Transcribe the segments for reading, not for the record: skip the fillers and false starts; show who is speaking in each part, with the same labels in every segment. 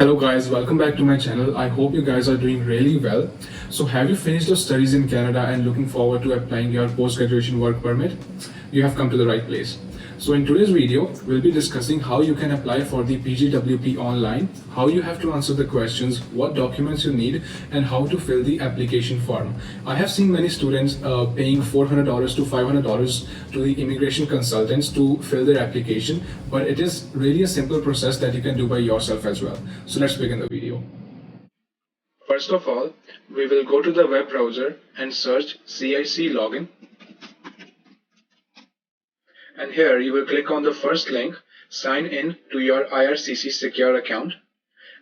Speaker 1: Hello guys, welcome back to my channel. I hope you guys are doing really well. So have you finished your studies in Canada and looking forward to applying your post-graduation work permit? You have come to the right place. So in today's video, we'll be discussing how you can apply for the PGWP online, how you have to answer the questions, what documents you need, and how to fill the application form. I have seen many students paying $400 to $500 to the immigration consultants to fill their application, but it is really a simple process that you can do by yourself as well. So let's begin the video. First of all, we will go to the web browser and search CIC login. And here you will click on the first link, sign in to your IRCC secure account.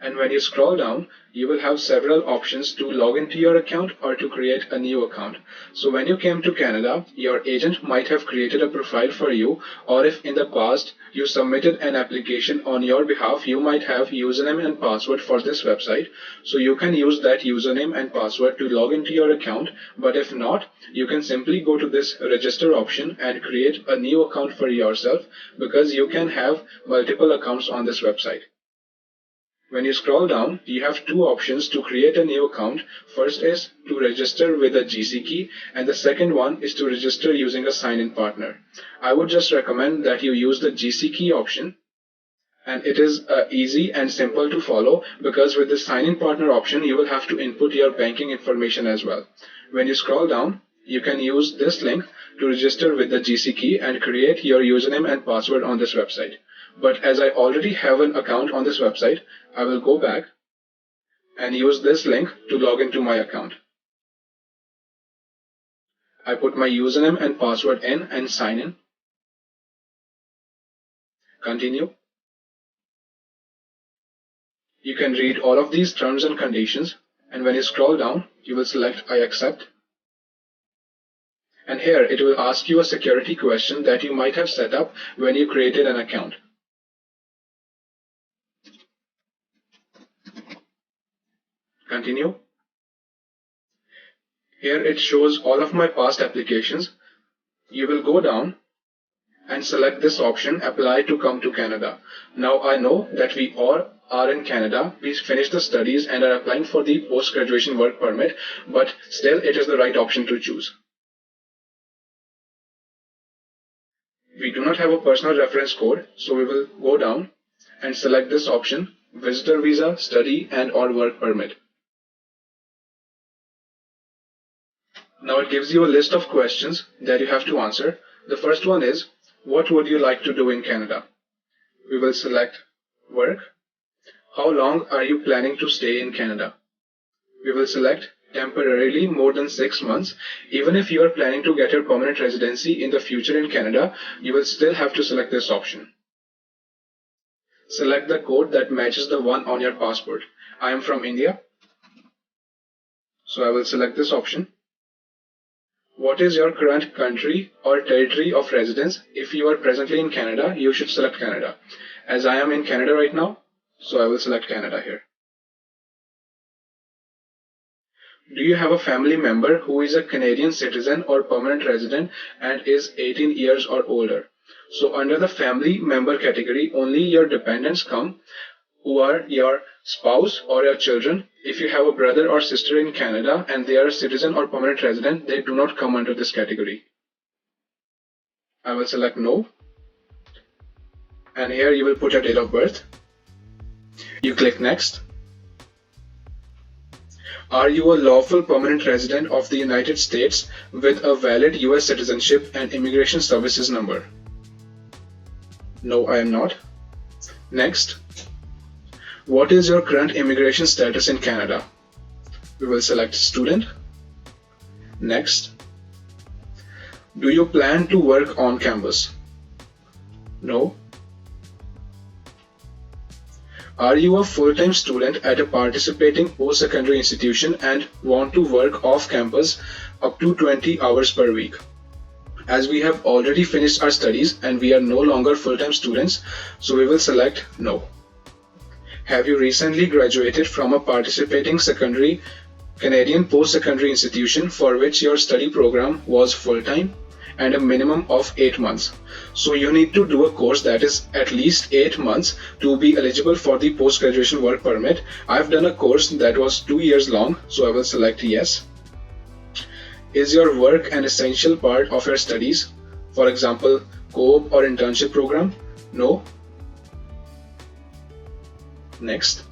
Speaker 1: And when you scroll down, you will have several options to log into your account or to create a new account. So when you came to Canada, your agent might have created a profile for you, or if in the past you submitted an application on your behalf, you might have username and password for this website. So you can use that username and password to log into your account. But if not, you can simply go to this register option and create a new account for yourself, because you can have multiple accounts on this website. When you scroll down, you have two options to create a new account. First is to register with a GC key, and the second one is to register using a sign-in partner. I would just recommend that you use the GC key option, and it is easy and simple to follow, because with the sign-in partner option, you will have to input your banking information as well. When you scroll down, you can use this link to register with the GC key and create your username and password on this website. But as I already have an account on this website, I will go back and use this link to log into my account. I put my username and password in and sign in. Continue. You can read all of these terms and conditions, and when you scroll down, you will select I accept. And here it will ask you a security question that you might have set up when you created an account. Continue. Here it shows all of my past applications. You will go down and select this option, apply to come to Canada. Now I know that we all are in Canada. We finished the studies and are applying for the post-graduation work permit, but still it is the right option to choose. We do not have a personal reference code, so we will go down and select this option, visitor visa, study and/or work permit. Now it gives you a list of questions that you have to answer. The first one is, what would you like to do in Canada? We will select work. How long are you planning to stay in Canada? We will select temporarily, more than 6 months. Even if you are planning to get your permanent residency in the future in Canada, you will still have to select this option. Select the code that matches the one on your passport. I am from India, so I will select this option. What is your current country or territory of residence? If you are presently in Canada, you should select Canada. As I am in Canada right now, so I will select Canada here. Do you have a family member who is a Canadian citizen or permanent resident and is 18 years or older? So under the family member category, only your dependents come, who are your spouse or your children. If you have a brother or sister in Canada and they are a citizen or permanent resident, they do not come under this category. I will select no. And here you will put your date of birth. You click next. Are you a lawful permanent resident of the United States with a valid US citizenship and immigration services number? No, I am not. Next. What is your current immigration status in Canada? We will select student. Next. Do you plan to work on campus? No. Are you a full-time student at a participating post-secondary institution and want to work off campus up to 20 hours per week? As we have already finished our studies and we are no longer full-time students, so we will select no. Have you recently graduated from a participating secondary Canadian post-secondary institution for which your study program was full-time and a minimum of 8 months? So you need to do a course that is at least 8 months to be eligible for the post-graduation work permit. I've done a course that was 2 years long, so I will select yes. Is your work an essential part of your studies? For example, co-op or internship program? No. Next.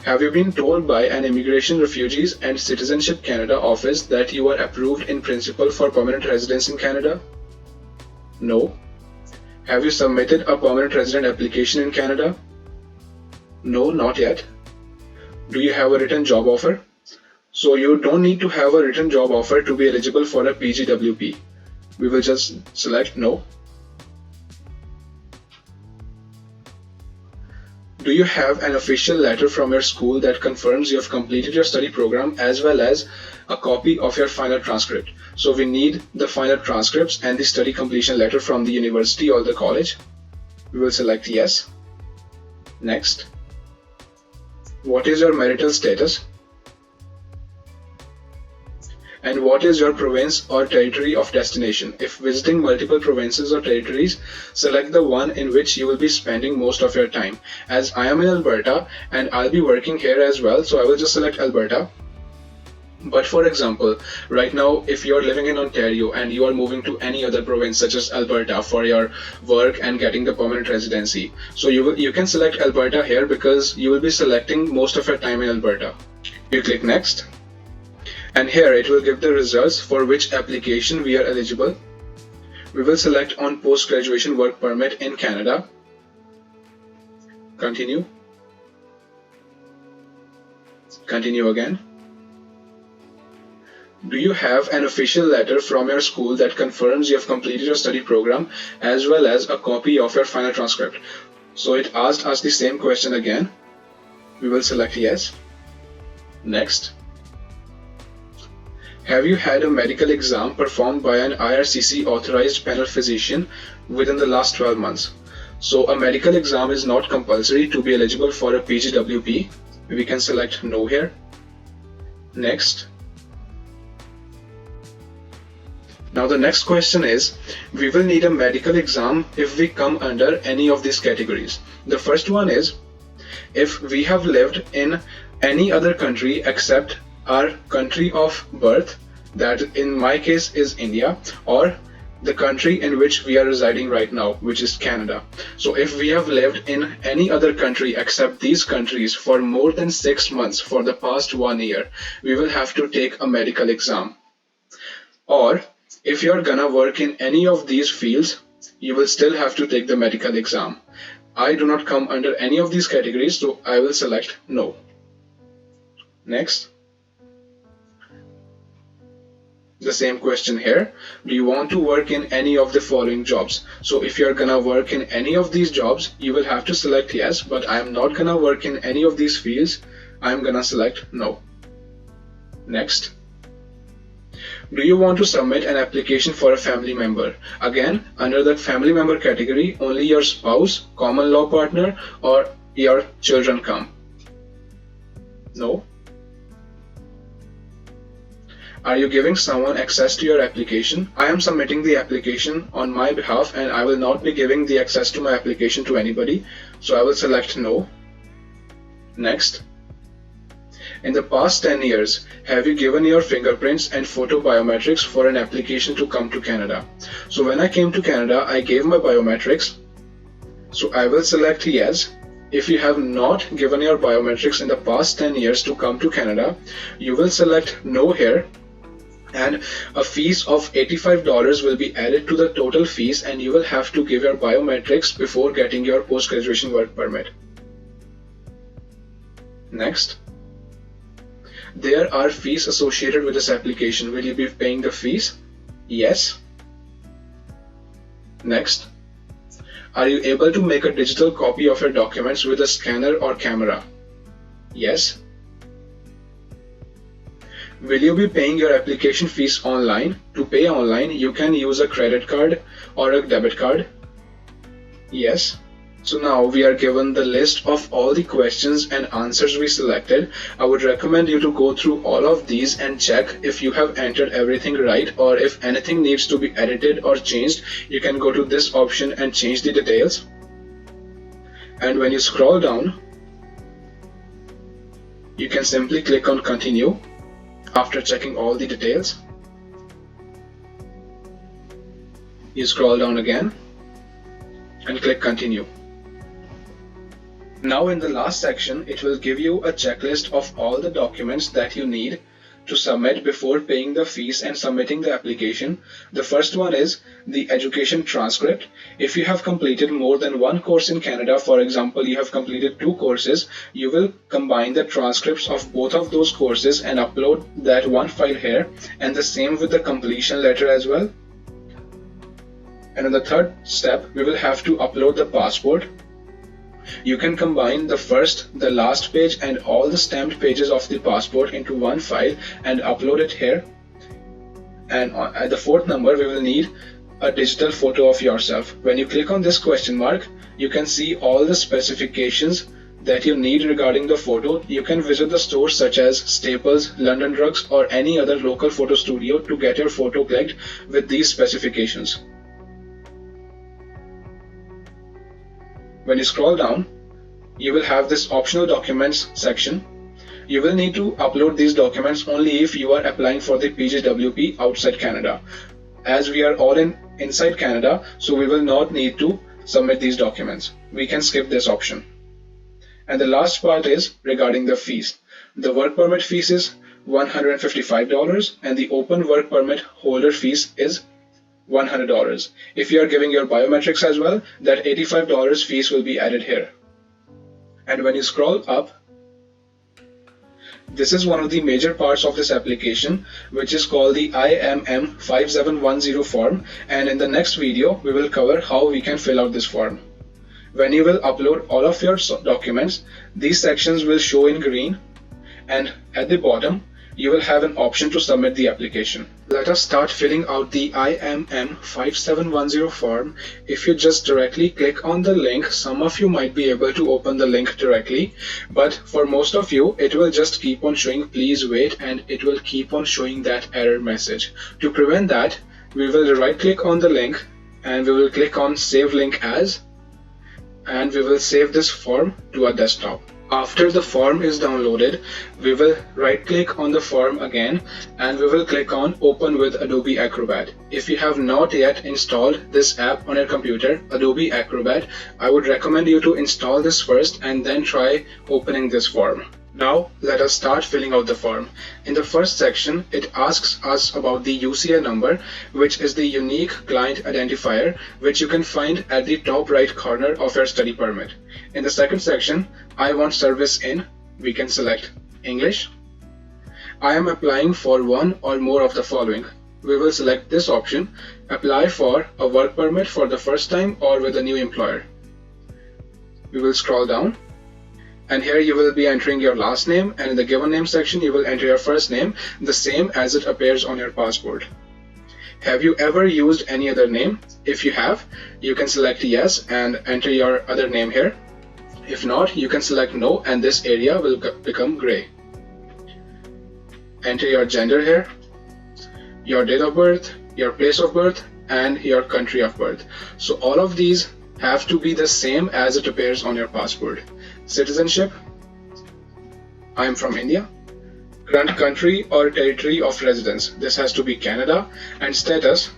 Speaker 1: Have you been told by an Immigration, Refugees and Citizenship Canada office that you are approved in principle for permanent residence in Canada? No. Have you submitted a permanent resident application in Canada? No, not yet. Do you have a written job offer? So you don't need to have a written job offer to be eligible for a PGWP. We will just select no. Do you have an official letter from your school that confirms you have completed your study program as well as a copy of your final transcript? So we need the final transcripts and the study completion letter from the university or the college. We will select yes. Next. What is your marital status? And what is your province or territory of destination? If visiting multiple provinces or territories, select the one in which you will be spending most of your time. As I am in Alberta and I'll be working here as well, so I will just select Alberta. But for example, right now if you are living in Ontario and you are moving to any other province such as Alberta for your work and getting the permanent residency, so you can select Alberta here because you will be selecting most of your time in Alberta. You click next. And here it will give the results for which application we are eligible. We will select on post-graduation work permit in Canada. Continue. Continue again. Do you have an official letter from your school that confirms you have completed your study program as well as a copy of your final transcript? So it asked us the same question again. We will select yes. Next. Have you had a medical exam performed by an IRCC authorized panel physician within the last 12 months? So a medical exam is not compulsory to be eligible for a PGWP. We can select no here. Next. Now the next question is, we will need a medical exam if we come under any of these categories. The first one is, if we have lived in any other country except our country of birth, that in my case is India, or the country in which we are residing right now, which is Canada. So if we have lived in any other country except these countries for more than 6 months for the past 1 year, we will have to take a medical exam. Or if you're gonna work in any of these fields, you will still have to take the medical exam. I do not come under any of these categories, so I will select no. Next. The same question here. Do you want to work in any of the following jobs? So if you're gonna work in any of these jobs, you will have to select yes, but I am not gonna work in any of these fields. I'm gonna select no. Next. Do you want to submit an application for a family member? Again, under that family member category, only your spouse, common law partner, or your children come. No. Are you giving someone access to your application? I am submitting the application on my behalf and I will not be giving the access to my application to anybody, so I will select no. Next. In the past 10 years, have you given your fingerprints and photo biometrics for an application to come to Canada? So when I came to Canada, I gave my biometrics, so I will select yes. If you have not given your biometrics in the past 10 years to come to Canada, you will select no here. And a fees of $85 will be added to the total fees and you will have to give your biometrics before getting your post-graduation work permit. Next. There are fees associated with this application. Will you be paying the fees? Yes. Next. Are you able to make a digital copy of your documents with a scanner or camera? Yes. Will you be paying your application fees online? To pay online, you can use a credit card or a debit card. Yes. So now we are given the list of all the questions and answers we selected. I would recommend you to go through all of these and check if you have entered everything right, or if anything needs to be edited or changed, you can go to this option and change the details. And when you scroll down, you can simply click on continue after checking all the details. You scroll down again and click continue. Now in the last section, it will give you a checklist of all the documents that you need to submit before paying the fees and submitting the application. The first one is the education transcript. If you have completed more than one course in Canada, for example, you have completed 2 courses, you will combine the transcripts of both of those courses and upload that one file here, and the same with the completion letter as well. And in the third step, we will have to upload the passport. You can combine the first, the last page and all the stamped pages of the passport into one file and upload it here. And at the 4th number, we will need a digital photo of yourself. When you click on this question mark, you can see all the specifications that you need regarding the photo. You can visit the stores such as Staples, London Drugs, or any other local photo studio to get your photo clicked with these specifications. When you scroll down, you will have this optional documents section. You will need to upload these documents only if you are applying for the PGWP outside Canada. As we are all inside Canada, so we will not need to submit these documents. We can skip this option. And the last part is regarding the fees. The work permit fees is $155 and the open work permit holder fees is $100. If you are giving your biometrics as well, that $85 fees will be added here. And when you scroll up, this is one of the major parts of this application, which is called the IMM 5710 form, and in the next video we will cover how we can fill out this form. When you will upload all of your documents, these sections will show in green, and at the bottom you will have an option to submit the application. Let us start filling out the IMM 5710 form. If you just directly click on the link, some of you might be able to open the link directly, but for most of you, it will just keep on showing please wait, and it will keep on showing that error message. To prevent that, we will right click on the link and we will click on save link as, and we will save this form to our desktop. After the form is downloaded, we will right click on the form again and we will click on open with Adobe Acrobat. If you have not yet installed this app on your computer, Adobe Acrobat, I would recommend you to install this first and then try opening this form. Now let us start filling out the form. In the first section, it asks us about the UCI number, which is the unique client identifier, which you can find at the top right corner of your study permit. In the second section, I want service in, we can select English. I am applying for one or more of the following. We will select this option, apply for a work permit for the first time or with a new employer. We will scroll down. And here you will be entering your last name, and in the given name section you will enter your first name, the same as it appears on your passport. Have you ever used any other name? If you have, you can select yes and enter your other name here. If not, you can select no and this area will become gray. Enter your gender here, your date of birth, your place of birth, and your country of birth. So all of these have to be the same as it appears on your passport. Citizenship, I am from India. Current country or territory of residence, this has to be Canada. And status,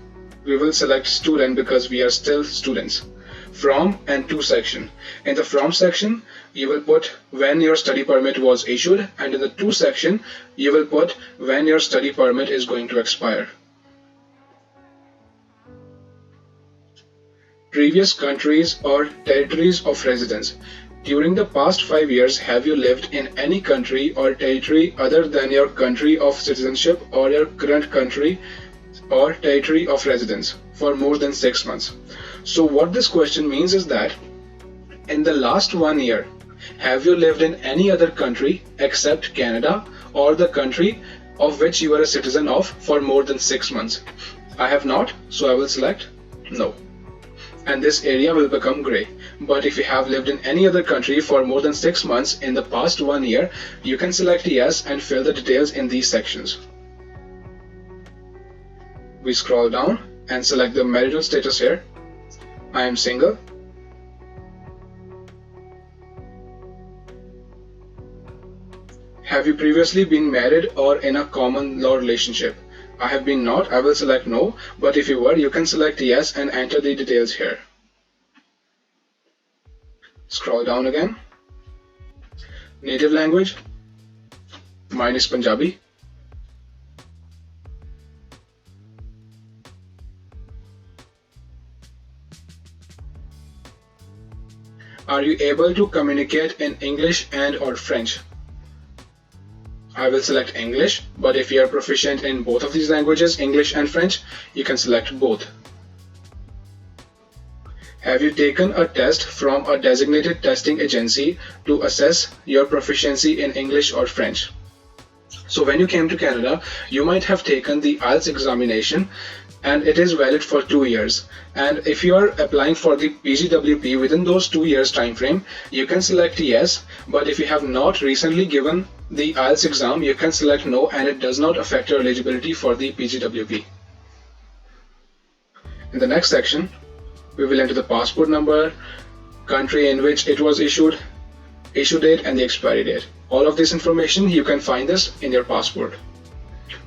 Speaker 1: we will select student because we are still students. From and to section. In the from section, you will put when your study permit was issued, and in the to section, you will put when your study permit is going to expire. Previous countries or territories of residence. During the past 5 years, have you lived in any country or territory other than your country of citizenship or your current country or territory of residence for more than 6 months? So what this question means is that in the last 1 year, have you lived in any other country except Canada or the country of which you are a citizen of for more than 6 months? I have not, so I will select no. And this area will become gray. But if you have lived in any other country for more than 6 months in the past 1 year, you can select yes and fill the details in these sections. We scroll down and select the marital status here. I am single. Have you previously been married or in a common law relationship? I have been not, I will select no, but if you were, you can select yes and enter the details here. Scroll down again. Native language. Mine is Punjabi. Are you able to communicate in English and or French? I will select English, but if you are proficient in both of these languages, English and French, you can select both. Have you taken a test from a designated testing agency to assess your proficiency in English or French? So when you came to Canada, you might have taken the IELTS examination and it is valid for 2 years. And if you are applying for the PGWP within those 2 years time frame, you can select yes, but if you have not recently given the IELTS exam, you can select no and it does not affect your eligibility for the PGWP. In the next section, we will enter the passport number, country in which it was issued, issue date and the expiry date. All of this information, you can find this in your passport.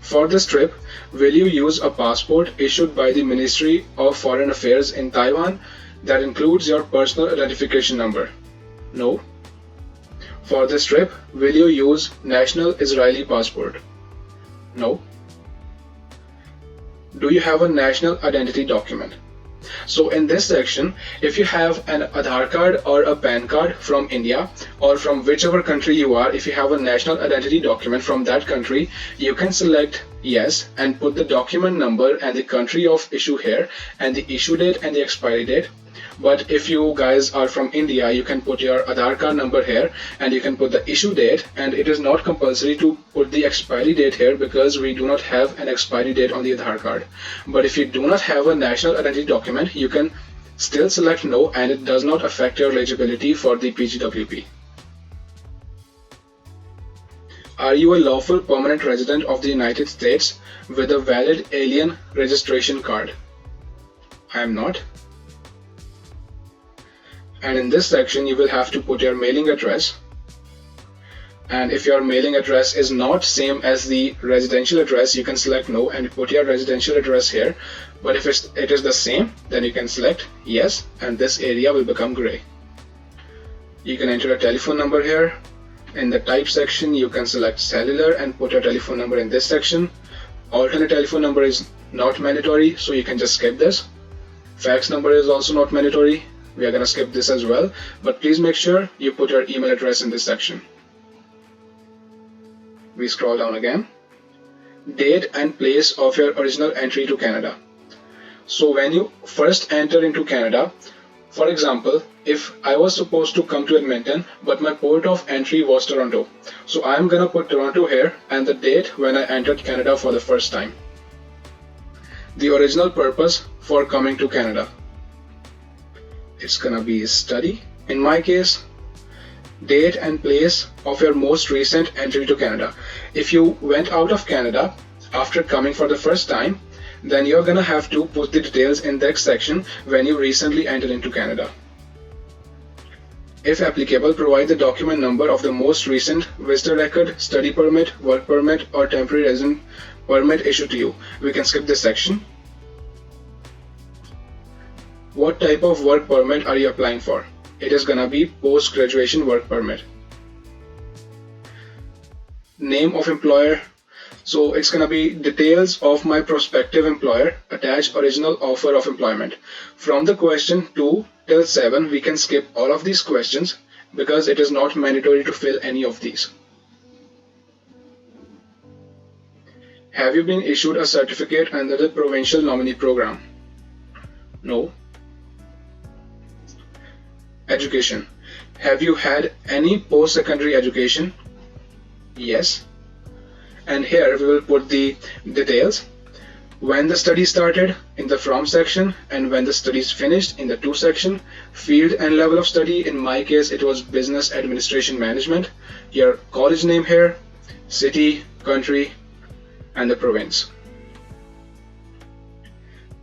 Speaker 1: For this trip, will you use a passport issued by the Ministry of Foreign Affairs in Taiwan that includes your personal identification number? No. For this trip, will you use national Israeli passport? No. Do you have a national identity document? So in this section, if you have an Aadhaar card or a PAN card from India or from whichever country you are, if you have a national identity document from that country, you can select yes and put the document number and the country of issue here and the issue date and the expiry date. But if you guys are from India, you can put your Aadhaar card number here and you can put the issue date, and it is not compulsory to put the expiry date here because we do not have an expiry date on the Aadhaar card. But if you do not have a national identity document, you can still select no and it does not affect your eligibility for the PGWP. Are you a lawful permanent resident of the United States with a valid alien registration card? I am not. And in this section, you will have to put your mailing address. And if your mailing address is not same as the residential address, you can select no and put your residential address here. But if it is the same, then you can select yes and this area will become gray. You can enter a telephone number here. In the type section, you can select cellular and put your telephone number in this section. Alternate telephone number is not mandatory, so you can just skip this. Fax number is also not mandatory. We are going to skip this as well, but please make sure you put your email address in this section. We scroll down again. Date and place of your original entry to Canada. So when you first enter into Canada, for example, if I was supposed to come to Edmonton, but my port of entry was Toronto, so I'm going to put Toronto here and the date when I entered Canada for the first time. The original purpose for coming to Canada. It's gonna be study. In my case, date and place of your most recent entry to Canada. If you went out of Canada after coming for the first time, then you're gonna have to put the details in that section when you recently entered into Canada. If applicable, provide the document number of the most recent visitor record, study permit, work permit, or temporary resident permit issued to you. We can skip this section. What type of work permit are you applying for? It is gonna be post-graduation work permit. Name of employer. So it's gonna be details of my prospective employer, attach original offer of employment. From the question 2 till 7, we can skip all of these questions because it is not mandatory to fill any of these. Have you been issued a certificate under the provincial nominee program? No. Education. Have you had any post-secondary education? Yes. And here we will put the details. when the study started in the from section, and when the studies finished in the to section, field and level of study, in my case it was business administration management, your college name here, city, country, and the province.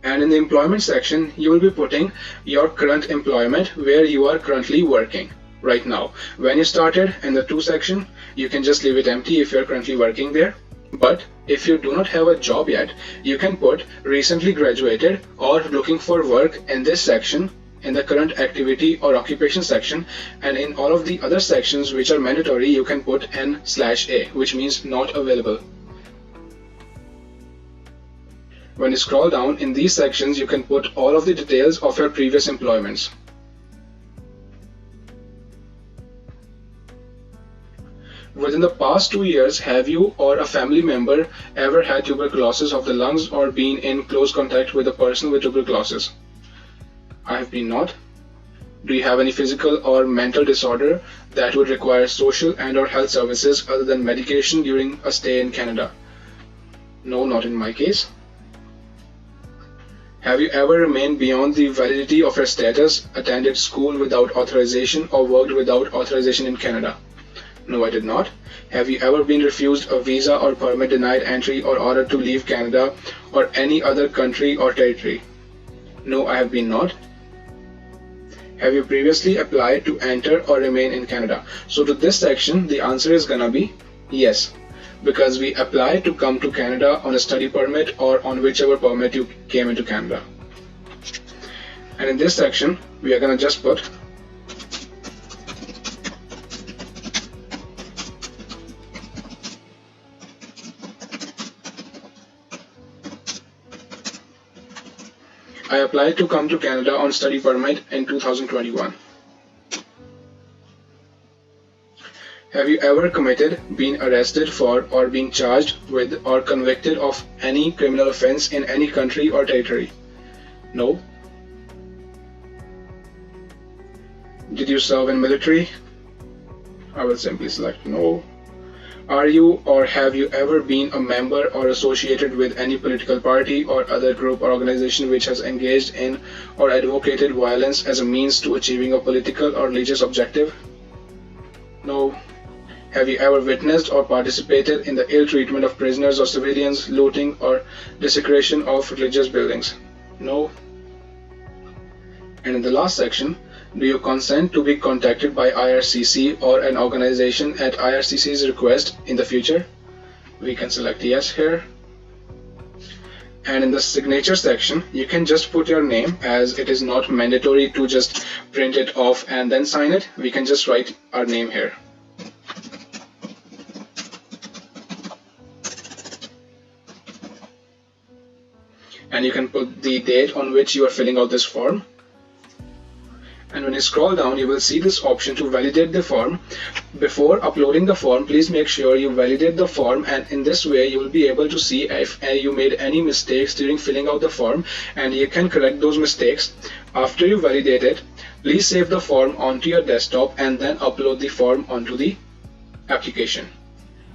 Speaker 1: And in the employment section, you will be putting your current employment, where you are currently working right now. When you started in the to section, you can just leave it empty if you're currently working there. But if you do not have a job yet, you can put recently graduated or looking for work in this section, in the current activity or occupation section, and in all of the other sections which are mandatory, you can put N/A, which means not available. When you scroll down in these sections, you can put all of the details of your previous employments. Within the past 2 years, have you or a family member ever had tuberculosis of the lungs or been in close contact with a person with tuberculosis? I have been not. Do you have any physical or mental disorder that would require social and/or health services other than medication during a stay in Canada? No, not in my case. Have you ever remained beyond the validity of your status, attended school without authorization, or worked without authorization in Canada? No, I did not. Have you ever been refused a visa or permit, denied entry, or ordered to leave Canada or any other country or territory? No, I have been not. Have you previously applied to enter or remain in Canada? So to this section, the answer is gonna be yes, because we applied to come to Canada on a study permit or on whichever permit you came into Canada. And in this section, we are gonna just put I applied to come to Canada on study permit in 2021. Have you ever committed, been arrested for, or been charged with or convicted of any criminal offense in any country or territory? No. Did you serve in military? I will simply select no. Are you or have you ever been a member or associated with any political party or other group or organization which has engaged in or advocated violence as a means to achieving a political or religious objective? No. Have you ever witnessed or participated in the ill treatment of prisoners or civilians, looting or desecration of religious buildings? No. And in the last section, do you consent to be contacted by IRCC or an organization at IRCC's request in the future? We can select yes here. And in the signature section, you can just put your name, as it is not mandatory to just print it off and then sign it. We can just write our name here. And you can put the date on which you are filling out this form. And when you scroll down, you will see this option to validate the form. Before uploading the form, please make sure you validate the form, and in this way you will be able to see if you made any mistakes during filling out the form, and you can correct those mistakes. After you validate it, please save the form onto your desktop and then upload the form onto the application.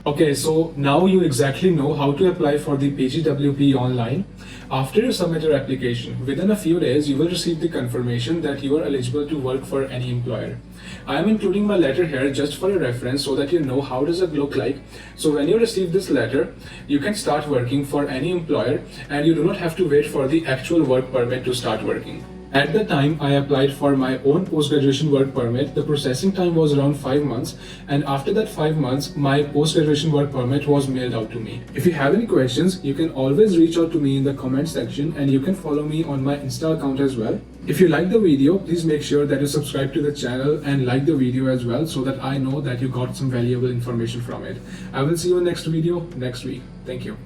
Speaker 2: Okay, so now you exactly know how to apply for the PGWP online. After you submit your application, within a few days, you will receive the confirmation that you are eligible to work for any employer. I am including my letter here just for a reference so that you know how does it look like. So when you receive this letter, you can start working for any employer and you do not have to wait for the actual work permit to start working. At the time I applied for my own post-graduation work permit, the processing time was around 5 months, and after that 5 months, my post-graduation work permit was mailed out to me. If you have any questions, you can always reach out to me in the comment section, and you can follow me on my Insta account as well. If you like the video, please make sure that you subscribe to the channel and like the video as well, so that I know that you got some valuable information from it. I will see you in next video next week. Thank you.